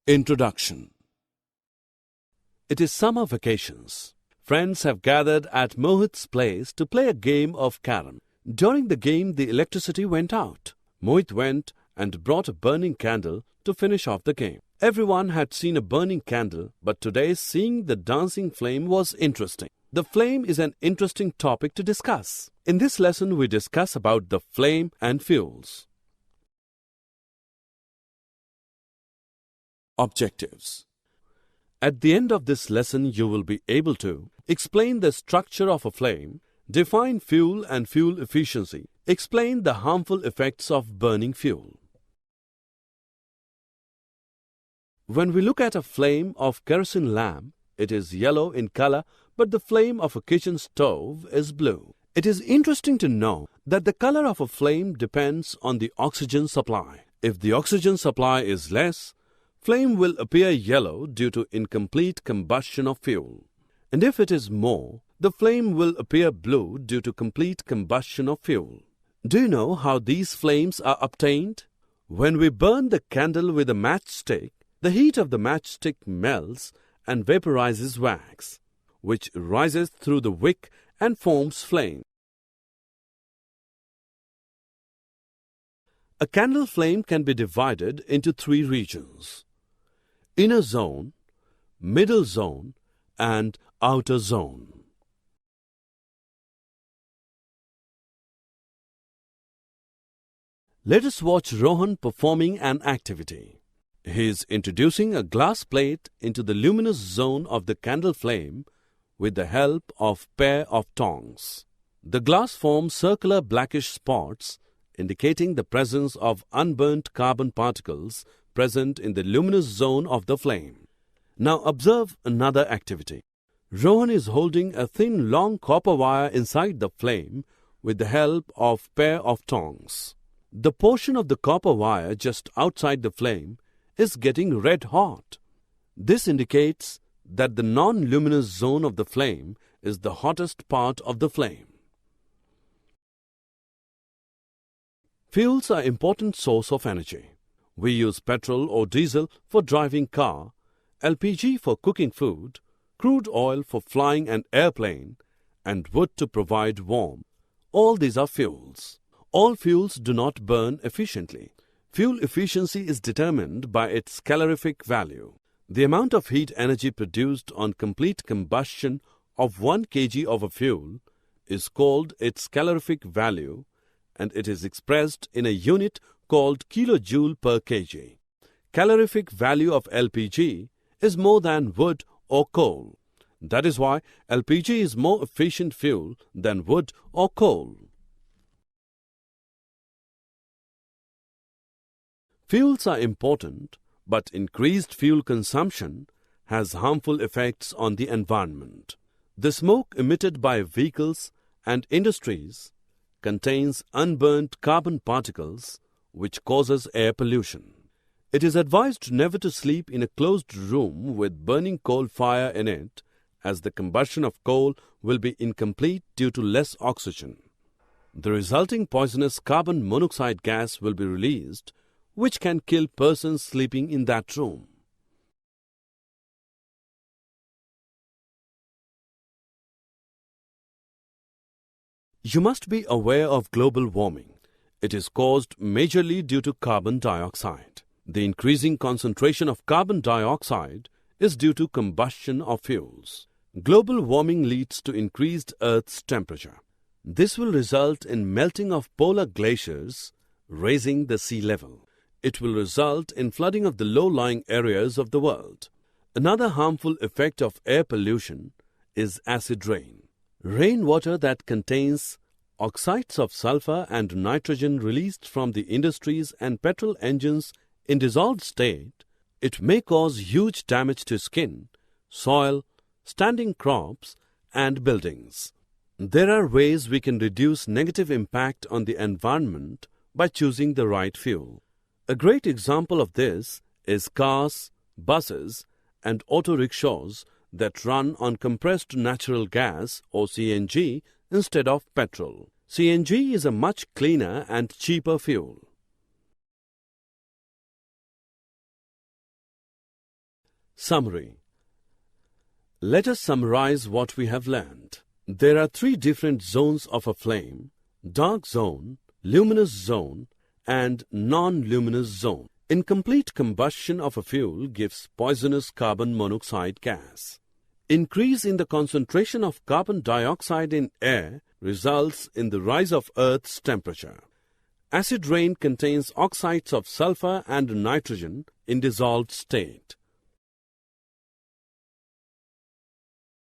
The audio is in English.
Introduction. It is summer vacations. Friends have gathered at Mohit's place to play a game of carom. During the game, the electricity went out. Mohit went and brought a burning candle to finish off the game. Everyone had seen a burning candle, but today seeing the dancing flame was interesting. The flame is an interesting topic to discuss. In this lesson, we discuss about the flame and fuels. Objectives. At the end of this lesson, you will be able to explain the structure of a flame, define fuel and fuel efficiency, explain the harmful effects of burning fuel. When we look at a flame of kerosene lamp, it is yellow in color, but the flame of a kitchen stove is blue. It is interesting to know that the color of a flame depends on the oxygen supply. If the oxygen supply is less, flame will appear yellow due to incomplete combustion of fuel. And if it is more, the flame will appear blue due to complete combustion of fuel. Do you know how these flames are obtained? When we burn the candle with a matchstick, the heat of the matchstick melts and vaporizes wax, which rises through the wick and forms flame. A candle flame can be divided into three regions: inner zone, middle zone, and outer zone. Let us watch Rohan performing an activity. He is introducing a glass plate into the luminous zone of the candle flame with the help of pair of tongs. The glass forms circular blackish spots indicating the presence of unburnt carbon particles present in the luminous zone of the flame. Now observe another activity. Rohan is holding a thin long copper wire inside the flame with the help of pair of tongs. The portion of the copper wire just outside the flame is getting red hot. This indicates that the non-luminous zone of the flame is the hottest part of the flame. Fuels are important source of energy. We use petrol or diesel for driving car, LPG for cooking food, crude oil for flying an airplane, and wood to provide warmth. All these are fuels. All fuels do not burn efficiently. Fuel efficiency is determined by its calorific value. The amount of heat energy produced on complete combustion of 1 kg of a fuel is called its calorific value, and it is expressed in a unit called kilojoule per kg. Calorific value of LPG is more than wood or coal. That is why LPG is more efficient fuel than wood or coal. Fuels are important, but increased fuel consumption has harmful effects on the environment. The smoke emitted by vehicles and industries contains unburnt carbon particles, which causes air pollution. It is advised never to sleep in a closed room with burning coal fire in it, as the combustion of coal will be incomplete due to less oxygen. The resulting poisonous carbon monoxide gas will be released, which can kill persons sleeping in that room. You must be aware of global warming. It is caused majorly due to carbon dioxide. The increasing concentration of carbon dioxide is due to combustion of fuels. Global warming leads to increased Earth's temperature. This will result in melting of polar glaciers, raising the sea level. It will result in flooding of the low-lying areas of the world. Another harmful effect of air pollution is acid rain. Rainwater that contains oxides of sulfur and nitrogen released from the industries and petrol engines in dissolved state, it may cause huge damage to skin, soil, standing crops, and buildings. There are ways we can reduce negative impact on the environment by choosing the right fuel. A great example of this is cars, buses, and auto rickshaws that run on compressed natural gas or CNG instead of petrol. CNG is a much cleaner and cheaper fuel. Summary. Let us summarize what we have learned. There are three different zones of a flame: dark zone, luminous zone, and non-luminous zone. Incomplete combustion of a fuel gives poisonous carbon monoxide gas. Increase in the concentration of carbon dioxide in air results in the rise of Earth's temperature. Acid rain contains oxides of sulfur and nitrogen in dissolved state.